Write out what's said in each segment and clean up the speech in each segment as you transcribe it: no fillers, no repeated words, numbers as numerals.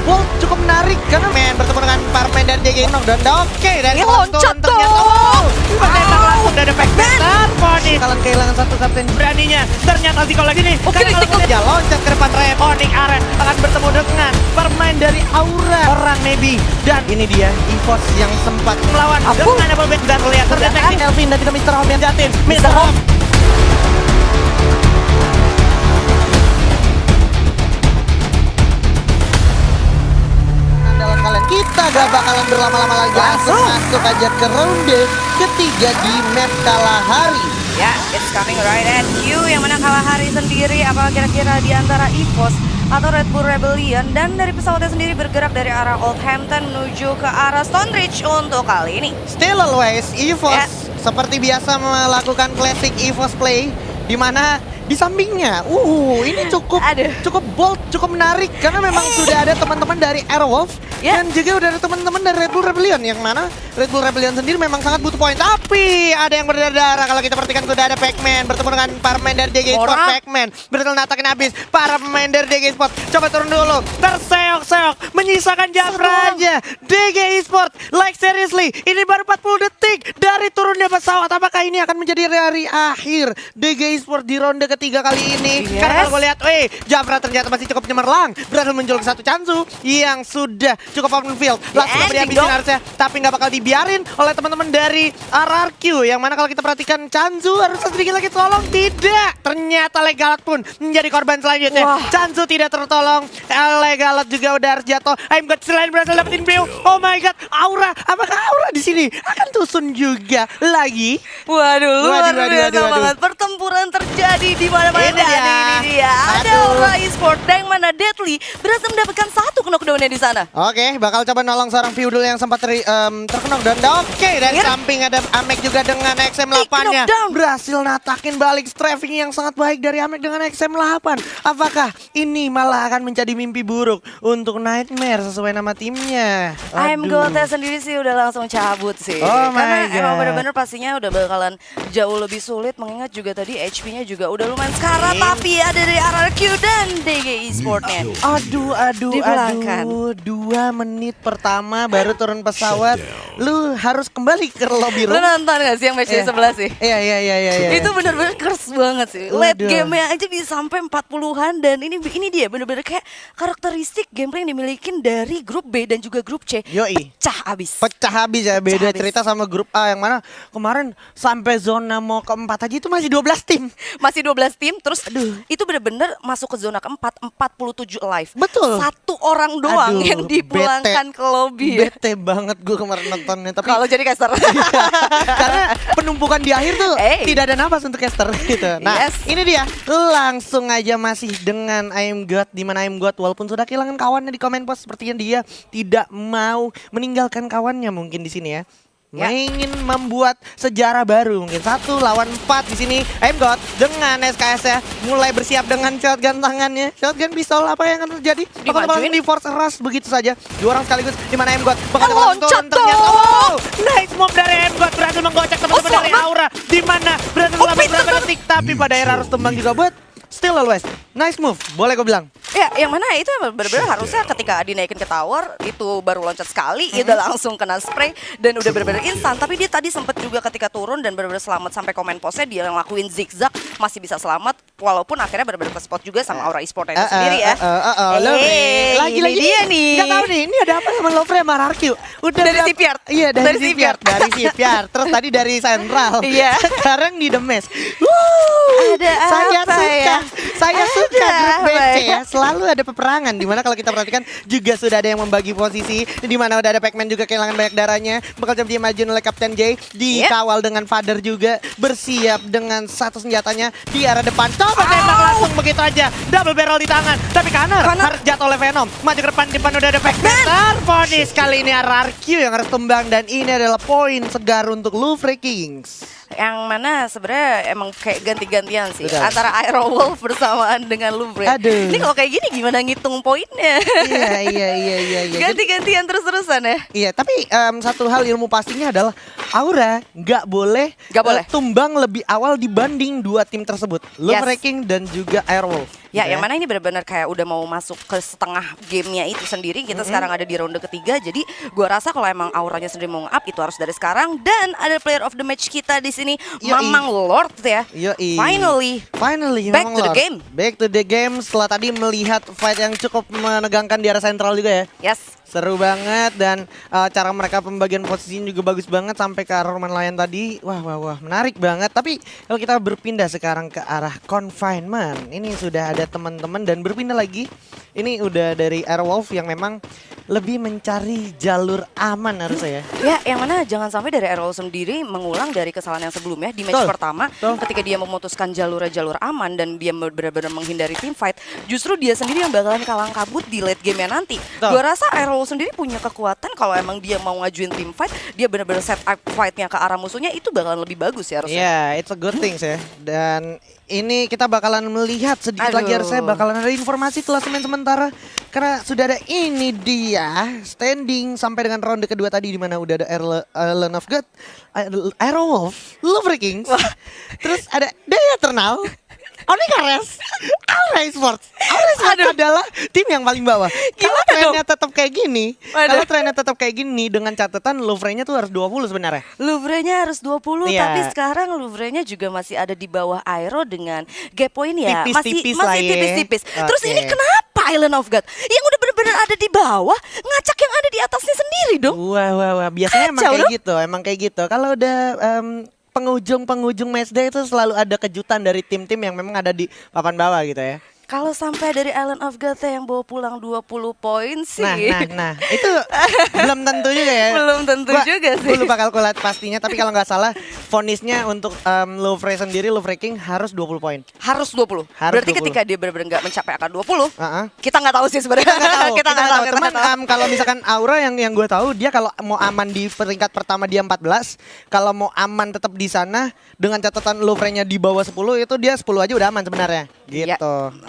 bold, cukup menarik karena men bertemu dengan Parmen dari DG dan oke dan Ini loncat ternyata dong. menembak langsung dari Pac-Man Harmonic. Kalian kehilangan satu kapten. Beraninya ternyata Ziko lagi nih. Oke, Karena Ziko. kalau dia loncat ke depan Red Onyx Aren akan bertemu dengan permain dari Aura orang Nebi dan ini dia EVOS yang sempat melawan dengan double back dan lihat terdeteksi Elvin dan tidak Mr. Home yang jatim. Mr. Home Andalan kalian, kita gak bakalan berlama-lama lagi, langsung masuk aja ke ronde ketiga di map Kalahari. Ya, it's coming right at you. Yang mana Kalahari sendiri, apa kira-kira di antara EVOS atau Red Bull Rebellion, dan dari pesawatnya sendiri bergerak dari arah Oldhampton menuju ke arah Stonebridge untuk kali ini. Still always EVOS Ya. seperti biasa melakukan classic EVOS play, di mana di sampingnya, ini cukup bold, cukup menarik karena memang sudah ada teman-teman dari Airwolf Ya. dan juga udah ada teman-teman dari Red Bull Rebellion, yang mana Red Bull Rebellion sendiri memang sangat butuh poin. Tapi ada yang berdarah kalau kita perhatikan, sudah ada Pac-Man bertemu dengan Parmen dari DG Sport. Orang. Pac-Man berhasil natakin habis para pemain dari DG Sport. Coba turun dulu, terseok-seok menyisakan Jafra aja. DG Esport like seriously ini baru 40 detik dari turunnya pesawat. Apakah ini akan menjadi hari akhir DG Esport di ronde ketiga kali ini? Yes. Karena kalau gue lihat Jafra ternyata masih cukup cemerlang, berhasil menjual ke satu Chansu yang sudah cukup open field. Langsung ending dihabisin dong. harusnya, tapi nggak bakal dibiarin oleh teman-teman dari RRQ. Yang mana kalau kita perhatikan Chansu harus sedikit lagi tolong, tidak. Ternyata Legalat pun menjadi korban selanjutnya. Wah. Chansu tidak tertolong, Legalat juga udah harus jatuh. I'm God selain berhasil dapetin view. Oh my god, Aura, apakah Aura di sini akan tusun juga lagi? Waduh, luar Waduh, biasa waduh. banget. Pertempuran terjadi di mana-mana. Ini dia. Ini dia. Ada Aduh. Aura Esport yang mana Deadly berhasil mendapatkan satu knockdown-nya di sana. Oke, bakal coba nolong seorang feudal yang sempat terkena dan oke, dari Ya. samping ada Amek juga dengan XM8-nya. knockdown. Berhasil natakin balik strafing yang sangat baik dari Amek dengan XM8. Apakah ini malah akan menjadi mimpi buruk untuk Nightmare sesuai nama timnya? I'm Aduh. Goldnya sendiri sih udah langsung cabut sih. Oh my Karena emang God. bener-bener pastinya udah bakalan jauh lebih sulit, mengingat juga tadi HP-nya juga udah lumayan sekarat. Tapi ada dari RRQ dan DG Esport-nya. Aduh, Di belakang. 2 menit pertama baru turun pesawat, lu harus kembali ke lobby Lu room. nonton gak sih yang match Iya. sebelah sih? Iya. Itu bener-bener keras banget sih. Late Waduh. game-nya aja bisa sampai 40-an, dan ini dia bener-bener kayak karakteristik gameplay yang dimiliki dari grup B dan juga grup C. Yoi. Pecah abis. Pecah habis ya, beda habis. cerita sama grup A yang mana kemarin sampai zona mau keempat aja itu masih 12 tim. Masih 12 tim, terus itu bener-bener masuk ke zona keempat, 47 live. Betul. Satu orang doang Aduh, yang dipulangkan bete. ke lobby. Ya. Bete banget gue kemarin nontonnya, tapi Kalau jadi caster. karena penumpukan di akhir tuh Hey. tidak ada nafas untuk caster gitu. Nah, Yes. ini dia langsung aja masih dengan I'm God, di mana I'm God walaupun sudah kehilangan kawannya di comment post, sepertinya dia tidak mau meninggalkan kawannya mungkin di sini ya. Ya. Ingin membuat sejarah baru mungkin 1 lawan 4 di sini. I'm God dengan SKS ya mulai bersiap dengan shotgun tangannya, shotgun pistol. Apa yang akan terjadi? Bakal Dimajuin. di force rush begitu saja. 2 orang sekaligus di mana I'm God bakal Loncat ternyata. dong. Nice move dari M-God berhasil menggocek teman-teman dari selamat. Aura, di mana berhasil selama beberapa detik, tapi pada akhirnya harus tumbang juga. But still always nice move, boleh gue bilang. Ya, yang mana itu emang bener-bener harusnya ketika dinaikin ke tower itu baru loncat sekali, udah langsung kena spray dan udah bener-bener instan. Tapi dia tadi sempet juga ketika turun dan bener-bener selamat sampai komen postnya, dia ngelakuin zigzag masih bisa selamat, walaupun akhirnya bener-bener ke spot juga sama Aura Esport itu sendiri ya. Lagi ini dia nih. Gak tau nih, ini ada apa sama Lovre sama RRQ? Udah Dari liat- Shipyard. Iya, dari Dari Shipyard. Shipyard. Dari Shipyard. Terus tadi dari Central. Iya. Sekarang di The Mess. Ada Saya apa suka. ya? Saya Ada suka grup apa BC ya? ya. Selalu ada peperangan. Dimana kalau kita perhatikan juga sudah ada yang membagi posisi. Dimana udah ada Pac-Man juga kehilangan banyak darahnya. Bakal coba maju oleh Kapten J. Dikawal dengan Father juga. Bersiap dengan satu senjatanya di arah depan. Coba tembak langsung begitu aja. Double barrel di tangan. Tapi Connor harus jatuh oleh Venom. Maju ke depan udah ada Pac-Man. Terponis kali ini RRQ yang harus tumbang. Dan ini adalah poin segar untuk Louvre Kings. Yang mana sebenarnya emang kayak ganti-gantian sih Betul. antara Aerowolf bersamaan dengan Louvre. Aduh. Ini kalau kayak gini gimana ngitung poinnya? Iya. Ganti-gantian terus-terusan ya. Iya, tapi satu hal ilmu pastinya adalah Aura nggak boleh, Nggak boleh. tumbang lebih awal dibanding 2 tim tersebut, Louvre Yes. King dan juga Airwolf. Ya, gitu yang mana ini benar-benar kayak udah mau masuk ke setengah gamenya itu sendiri. Kita sekarang ada di ronde ketiga. Jadi gua rasa kalau emang auranya sendiri mau nge-up itu harus dari sekarang. Dan ada player of the match kita di sini, Yoi. Mamang Lord ya. Yoi. Finally, back memang to the Lord. game. Back to the game setelah tadi melihat fight yang cukup menegangkan di arah sentral juga ya. Yes. Seru banget dan cara mereka pembagian posisinya juga bagus banget sampai ke arah rumah nelayan tadi. Wah, menarik banget. Tapi kalau kita berpindah sekarang ke arah confinement, ini sudah ada teman-teman dan berpindah lagi. Ini udah dari Airwolf yang memang lebih mencari jalur aman harusnya ya. Ya, yang mana jangan sampai dari Airwolf sendiri mengulang dari kesalahan yang sebelumnya di match Betul, pertama betul. ketika dia memutuskan jalur aman dan dia benar-benar menghindari team fight, justru dia sendiri yang bakalan kalang kabut di late game-nya nanti. Betul. Gua rasa Airwolf sendiri punya kekuatan kalau emang dia mau ngajuin team fight, dia benar-benar set up fight-nya ke arah musuhnya itu bakalan lebih bagus ya harusnya. Yeah, it's a good thing ya. Dan ini kita bakalan melihat sedikit lagi Aduh. harusnya bakalan ada informasi klasemen sementara karena sudah ada ini dia standing sampai dengan ronde kedua tadi di mana udah ada Island of God, Airwolf, Love Kings, terus ada Daya Eternal, Onyx, Aura Esports. Aura Esports adalah tim yang paling bawah. Kalau Gimana trennya tetap kayak gini, Waduh. kalau trennya tetap kayak gini dengan catatan Louvre-nya tuh harus 20 sebenarnya. Louvre-nya harus 20, Iya. tapi sekarang Louvre-nya juga masih ada di bawah Aero dengan gap point ya. Tipis-tipis masih lah ya. tipis-tipis. Terus Oke. ini kenapa Island of God yang udah benar-benar ada di bawah ngacak yang ada di atasnya sendiri dong? Wah. Biasanya emang Kacau kayak dong. gitu, emang kayak gitu. Kalau udah penghujung matchday itu selalu ada kejutan dari tim-tim yang memang ada di papan bawah gitu ya. Kalau sampai dari Island of God yang bawa pulang 20 poin sih. Nah, itu belum tentu juga ya. Belum tentu juga sih. Gue lupa kalkulat pastinya, tapi kalau nggak salah, vonisnya untuk Louvre sendiri, Louvre King harus 20 poin. Harus 20. Harus Berarti 20. ketika dia benar-benar nggak mencapai angka 20, Heeh. kita nggak tahu sih sebenarnya. Kita nggak tahu. kita Teman, nggak tahu. kalau misalkan Aura yang gue tahu dia kalau mau aman di peringkat pertama dia 14, kalau mau aman tetap di sana dengan catatan Louvre-nya di bawah 10 itu dia 10 aja udah aman sebenarnya. Gitu. Ya,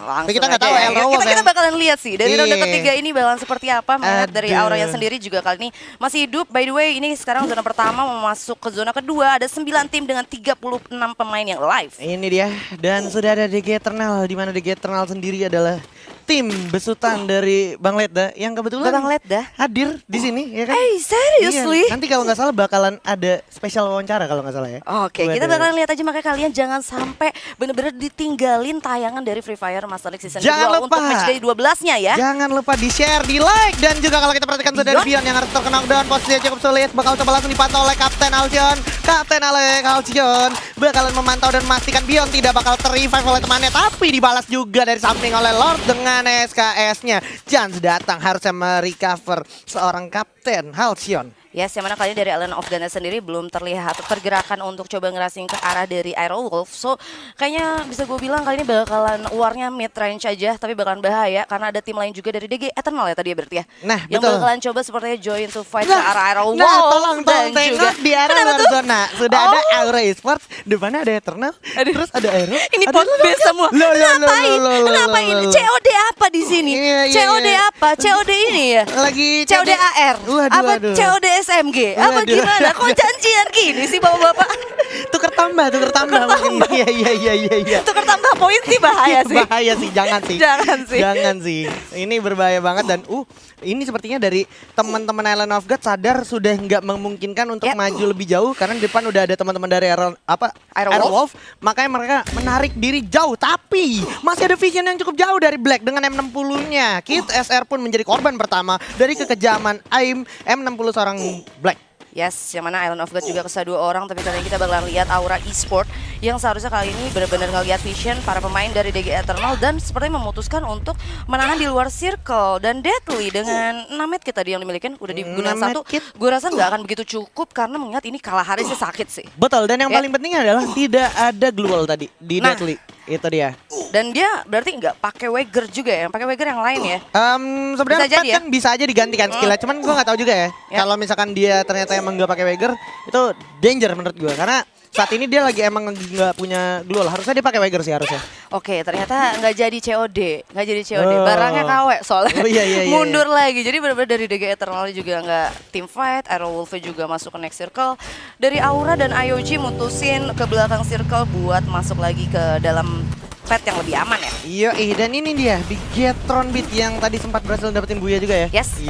Tapi langsung kita nggak aja tahu ya. Airwolf Kita yang- bakalan lihat sih dari ronde Iya. ketiga ini bakalan seperti apa. Melihat dari Aduh. auranya sendiri juga kali ini masih hidup. By the way, ini sekarang zona pertama mau masuk ke zona kedua. Ada 9 tim dengan 36 pemain yang live. Ini dia, dan sudah ada DG Eternal, di mana DG Eternal sendiri adalah tim besutan dari Bang Ledda yang kebetulan Bang Ledda? hadir di sini ya kan? Hey, seriously? Iya, nanti kalau nggak salah bakalan ada spesial wawancara kalau nggak salah ya. Oke, Buat kita dari- bakalan lihat aja, makanya kalian jangan sampai bener-bener ditinggalin tayangan dari Free Fire Master League Season Jangan 2 untuk lupa. matchday 12-nya ya. Jangan lupa di share, di like, dan juga kalau kita perhatikan sudah ada Bion yang harus terkena down, posisinya cukup sulit, bakal coba langsung dipantau oleh Kapten Alcion. Kapten Alcion bakalan memantau dan memastikan Bion tidak bakal ter-revive oleh temannya, tapi dibalas juga dari samping oleh Lord dengan SKS-nya. Chance datang harusnya merecover seorang Kapten Alcion. Yes, yang mana kalian dari Island of Ghana sendiri belum terlihat pergerakan untuk coba ngerasin ke arah dari Airwolf. So, kayaknya bisa gue bilang kali ini bakalan warnya mid range aja, tapi bakalan bahaya karena ada tim lain juga dari DG Eternal ya tadi ya berarti ya. Nah, yang betul. bakalan coba sepertinya join to fight ke arah Airwolf. tolong dan juga tengok di arah Kenapa luar tuh? zona. Sudah Oh. ada Aura Esports, depannya ada Eternal, terus ada Aero. Ini ada pot base semua. Ngapain? Ngapain? COD apa di sini? Iya, COD iya. apa? COD ini ya? Lagi COD AR? Apa Waduh. COD SMG? Apa Waduh. gimana? Kok janjian gini sih bapak-bapak? Tuker tambah mungkin. Iya. Tukar tambah poin sih bahaya sih. Bahaya sih, jangan sih. Jangan sih. Jangan sih. Ini berbahaya banget dan ini sepertinya dari teman-teman Island of God sadar sudah nggak memungkinkan untuk Yep. maju lebih jauh karena di depan udah ada teman-teman dari Airwolf, makanya mereka menarik diri jauh, tapi masih ada vision yang cukup jauh dari Black dengan M60-nya. Kit SR pun menjadi korban pertama dari kekejaman AIM M60 seorang Black. Yes, yang mana Island of God juga kesah 2 orang, tapi kali ini kita bakalan lihat Aura Esport yang seharusnya kali ini benar-benar ngelihat vision para pemain dari DG Eternal dan sepertinya memutuskan untuk menahan di luar circle dan Deadly dengan 6 medkit tadi yang dimiliki udah digunakan 6 satu. medkit. Gue rasa nggak akan begitu cukup karena mengingat ini kalah hari sih sakit sih. Betul, dan yang Ya. paling penting adalah tidak ada global tadi di Nah. Deadly. Itu dia. Dan dia berarti nggak pakai Wager juga ya, yang pakai Wager yang lain ya. Sebenarnya Bisa jadi Pat ya? kan bisa aja digantikan skillnya, cuman gua nggak tahu juga ya. Ya. Kalau misalkan dia ternyata emang nggak pakai Wager, itu danger menurut gua karena saat ini dia lagi emang nggak punya global. Harusnya dia pakai Wager sih harusnya. Oke, ternyata nggak jadi COD, nggak jadi COD. Oh. Barangnya KW soalnya. Oh, iya. Mundur lagi. Jadi benar-benar dari DG Eternal juga nggak team fight. Airwolf juga masuk ke next circle. Dari Aura dan IOG mutusin ke belakang circle buat masuk lagi ke dalam pet yang lebih aman ya. Dan ini dia Bigetron Beat yang tadi sempat berhasil dapetin Buya juga ya. Yes.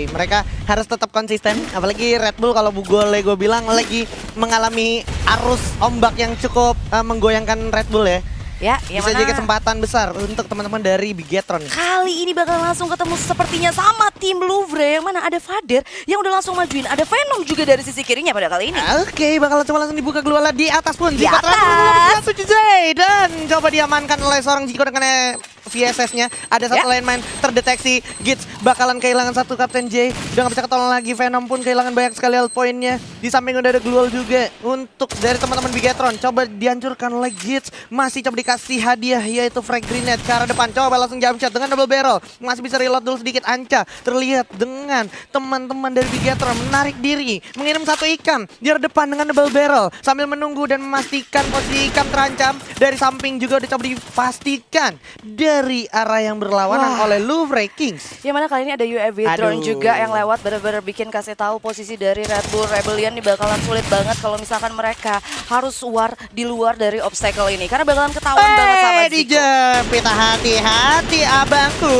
Mereka harus tetap konsisten, apalagi Red Bull kalau gue bilang lagi mengalami arus ombak yang cukup menggoyangkan Red Bull ya. Ya, yang Bisa mana jadi kesempatan besar untuk teman-teman dari Bigetron. kali ini bakal langsung ketemu sepertinya sama tim Louvre yang mana ada Vader yang udah langsung majuin. Ada Venom juga dari sisi kirinya pada kali ini. Oke, bakal coba langsung dibuka keluar di atas pun. Di Zico atas. transfer ke 7J dan coba diamankan oleh seorang Zico dengan VSS-nya. Ada satu landmine terdeteksi. Gits bakalan kehilangan satu Kapten J. Udah gak bisa ketolong lagi. Venom pun kehilangan banyak sekali health point-nya. Di samping udah ada Glual juga untuk dari teman-teman Bigetron. Coba dihancurkan oleh Gits. Masih coba dikasih hadiah yaitu frag grenade ke arah depan. Coba langsung jump shot dengan double barrel. Masih bisa reload dulu sedikit. Anca terlihat dengan teman-teman dari Bigetron menarik diri. Mengirim satu Ikam di arah depan dengan double barrel. Sambil menunggu dan memastikan posisi Ikam terancam. Dari samping juga udah coba dipastikan dari arah yang berlawanan oleh Louvre Kings. Yang mana kali ini ada UAV drone Aduh. juga yang lewat bener-bener bikin kasih tahu posisi dari Red Bull Rebellion ini bakalan sulit banget kalau misalkan mereka harus war di luar dari obstacle ini karena bakalan ketahuan banget sama Zico. Dijepit, hati-hati abangku,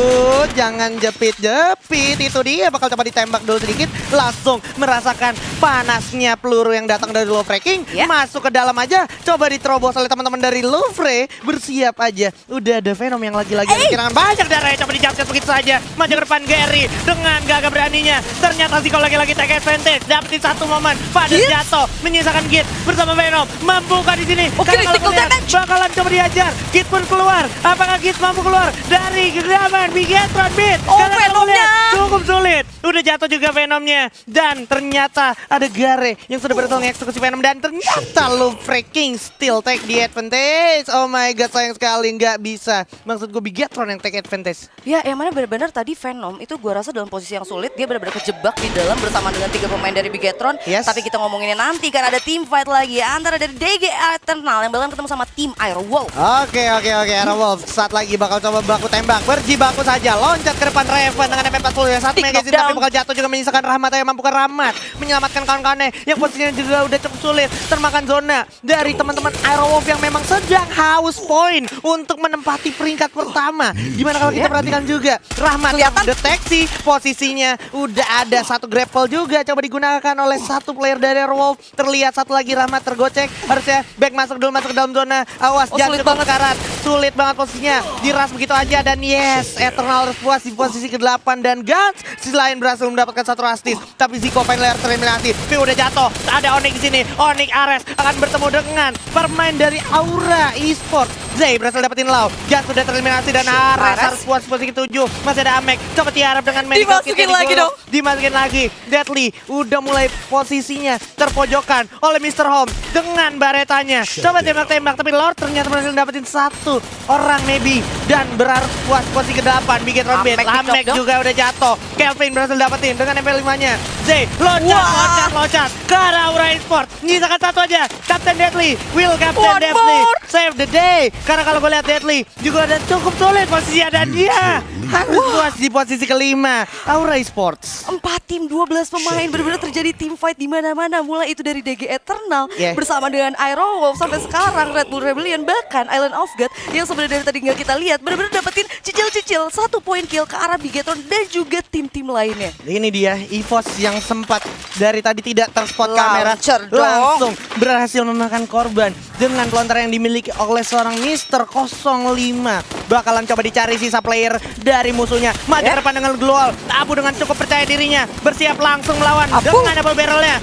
jangan jepit-jepit. Itu dia bakal coba ditembak dulu sedikit, langsung merasakan panasnya peluru yang datang dari Louvre King. Ya. Masuk ke dalam aja, coba diterobos oleh teman-teman dari Louvre. Bersiap aja, udah ada Venom yang lagi-lagi kehilangan banyak darah. Coba dijamcat begitu saja, maju ke depan Gary dengan gagah beraninya. Ternyata Zico lagi-lagi take advantage, dapetin satu momen. Vader jatuh, menyisakan Git bersama Venom. Mampukah di sini? Oke, Karena kalau critical melihat, damage. bakalan coba dihajar. Git pun keluar. Apakah Git mampu keluar dari genggaman Bigetron Beat? Oh, Karena kalau Venomnya. lihat, cukup sulit. Udah jatuh juga Venomnya. Dan ternyata ada Gare yang sudah berhasil mengeksekusi Venom. Dan ternyata Louvre King still take the advantage. Oh my god, sayang sekali nggak bisa. Maksud gue Bigetron yang take advantage. Ya, yang mana benar-benar tadi Venom itu gua rasa dalam posisi yang sulit. Dia benar-benar kejebak di dalam bersama dengan 3 pemain dari Bigetron. Yes. Tapi kita ngomonginnya nanti kan ada team fight lagi antara dari DG Eternal yang bakalan ketemu sama tim Airwolf. Oke, Airwolf saat lagi bakal coba baku tembak. Berjibaku saja, loncat ke depan Raven dengan MP40 yang satu Tick magazine knockdown. tapi bakal jatuh juga menyisakan Rahmat yang mampu ke Rahmat. Menyelamatkan kawan-kawannya yang posisinya juga udah cukup sulit. Termakan zona dari teman-teman Airwolf yang memang sedang haus poin untuk menempati peringkat pertama. Dimana kalau kita perhatikan juga, Rahmat yang Kelihatan. deteksi posisinya udah ada satu grapple juga coba digunakan oleh satu player dari Airwolf. Terlihat satu lagi Rahmat tergocek, harusnya back masuk dulu, masuk ke dalam zona. Awas, Oh, jangan sulit cukup banget. karat. Sulit banget posisinya, diras begitu aja dan yes, Eternal harus puas di posisi ke-8 dan Guns selain berhasil mendapatkan satu rastis, tapi Zico final tereliminasi. Tapi udah jatuh, ada Onyx di sini. Onyx Ares akan bertemu dengan pemain dari Aura Esports. Zay berhasil dapetin Lau. Guns sudah tereliminasi dan Ares harus puas posisi ke-7. Masih ada Amek, coba tiarap dengan medical kit Dimasukin yang lagi digorok. dong. Dimasukin lagi. Deadly udah mulai posisinya terpojokan oleh Mr. Home dengan baretanya. Coba tembak-tembak tapi Lord ternyata berhasil dapetin satu orang maybe dan berharap puas posisi ke-8. Bigetron Beat. Amek Amek dicop juga udah jatuh. Kelvin berhasil dapetin dengan MP5-nya. Zay loncat ke arah Aura Esports. Nyisakan satu aja. Captain Deadly. Will Captain One Deadly more. save the day. Karena kalau gue lihat Deadly juga ada cukup sulit posisinya dan dia harus puas di posisi ke-5 Aura Esports. 4 tim 12 pemain benar-benar terjadi team fight di mana-mana, mulai itu dari DG Eternal Yeah. bersama dengan Airwolf sampai sekarang Red Bull Rebellion, bahkan Island of God yang sebenarnya dari tadi nggak kita lihat benar-benar dapetin cicil-cicil 1 poin kill ke arah Bigetron dan juga tim-tim lainnya. Ini dia EVOS yang sempat dari tadi tidak terspot kamera Launcher dong. langsung berhasil memakan korban dengan pelontaran yang dimiliki oleh seorang Mister 05. Bakalan coba dicari sisa player dari musuhnya. Maju ke depan dengan Glual. Abu dengan cukup percaya dirinya bersiap langsung melawan Abu. dengan double barrelnya.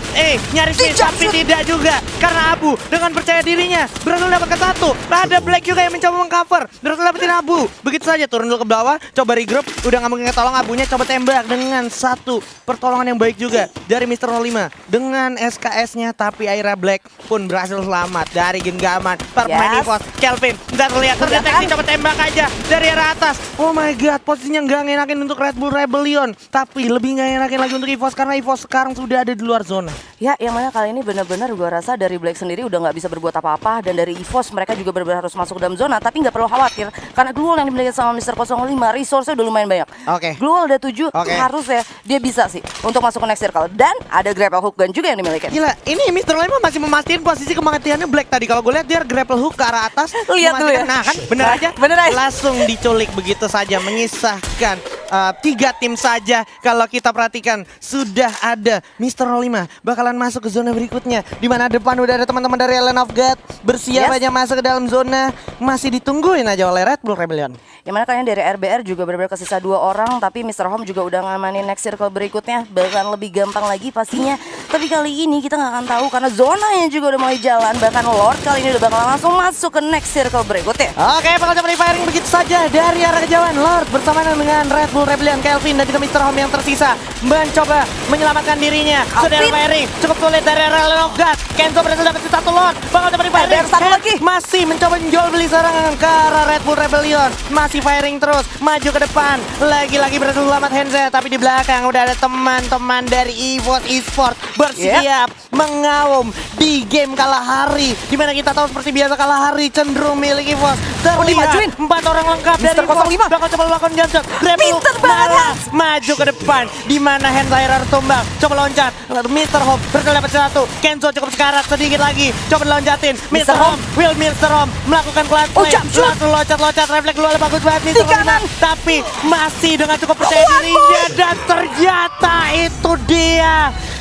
Nyaris miss Tidak, tapi tidak juga karena Abu dengan percaya dirinya berhasil mendapatkan satu. Ada Black juga yang mencoba mengcover, berhasil dapetin Abu. Begitu saja turun dulu ke bawah, coba regroup, udah nggak mungkin ketolong. Abunya coba tembak dengan satu pertolongan yang baik juga dari Mr. 05 dengan SKS-nya, tapi Aira Black pun berhasil selamat dari genggaman pemain Yes. EVOS. Kelvin nggak terlihat terdeteksi, coba tembak aja saja dari arah atas. Oh my god, posisinya nggak ngenakin untuk Red Bull Rebellion. Tapi lebih nggak enakin lagi untuk EVOS karena EVOS sekarang sudah ada di luar zona. Ya, yang mana kali ini benar-benar gue rasa dari Black sendiri udah nggak bisa berbuat apa-apa, dan dari EVOS mereka juga benar-benar harus masuk dalam zona, tapi nggak perlu khawatir karena Glual yang dimiliki sama Mr. 05 resource-nya udah lumayan banyak. Oke. Glual ada 7, Oke. harusnya dia bisa sih untuk masuk ke next circle, dan ada grapple hook gun juga yang dimiliki. Gila, ini Mr. Lima masih memastikan posisi kematiannya Black tadi. Kalau gue lihat dia grapple hook ke arah atas. Lihat dulu ya. memastikan. Nah kan bener Nah, aja. bener aja. Langsung diculik begitu saja, menyisahkan 3 tim saja. Kalau kita perhatikan sudah ada Mr. 05 bakalan masuk ke zona berikutnya. Di mana depan udah ada teman-teman dari Island of God bersiap Yes. aja masuk ke dalam zona. Masih ditungguin aja oleh Red Bull Rebellion. Yang mana kalian dari RBR juga benar-benar kesisa 2 orang, tapi Mr. Home juga udah ngamanin next circle berikutnya, bahkan lebih gampang lagi pastinya. Tapi kali ini kita nggak akan tahu karena zonanya juga udah mulai jalan, bahkan Lord kali ini udah bakal langsung masuk ke next circle berikutnya. Oke, bakal coba firing begitu saja dari arah kejauhan. Lord bersama dengan Red Bull Rebellion, Kelvin dan juga Mr. Home yang tersisa mencoba menyelamatkan dirinya. Sudah Alvin. firing cukup sulit dari arah Island of God. Kenzo berhasil dapat satu Lord. Bakal coba firing. RBR satu lagi. Masih mencoba menjual beli serangan ke arah Red Bull Rebellion. Masih firing terus, maju ke depan. Lagi-lagi berhasil selamat Henzel, tapi di belakang udah ada teman-teman dari EVOS Esports bersiap mengaum di game kalah hari. Dimana kita tahu seperti biasa kalah hari cenderung milik EVOS. Terlihat dimajuin. 4 orang lengkap dari Mr. EVOS 05. bakal coba melakukan jump. Pinter banget, Hans. Maju ke depan. Dimana Henzel harus tumbang. Coba loncat. Mr. Home berhasil dapat 1. Kenzo cukup sekarat sedikit lagi. Coba loncatin. Mr. Home. Will Mr. Home melakukan clutch Oh, play. jump shoot. Langsung loncat-loncat. Refleks luar bagus banget Mr. Di kanan. 05. Tapi masih dengan cukup percaya One dirinya. Dan ternyata itu dia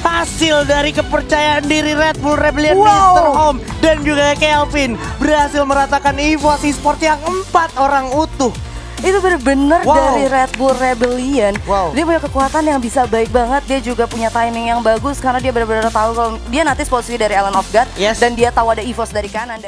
hasil dari kepercayaan diri Red Bull Rebellion. Wow. Mr. Home dan juga Kelvin berhasil meratakan EVOS Esports yang 4 orang utuh. Itu bener-bener Wow. dari Red Bull Rebellion. Wow. Dia punya kekuatan yang bisa baik banget. Dia juga punya timing yang bagus karena dia bener-bener tahu kalau dia notice posisi dari Island of God, Yes. dan dia tahu ada EVOS dari kanan.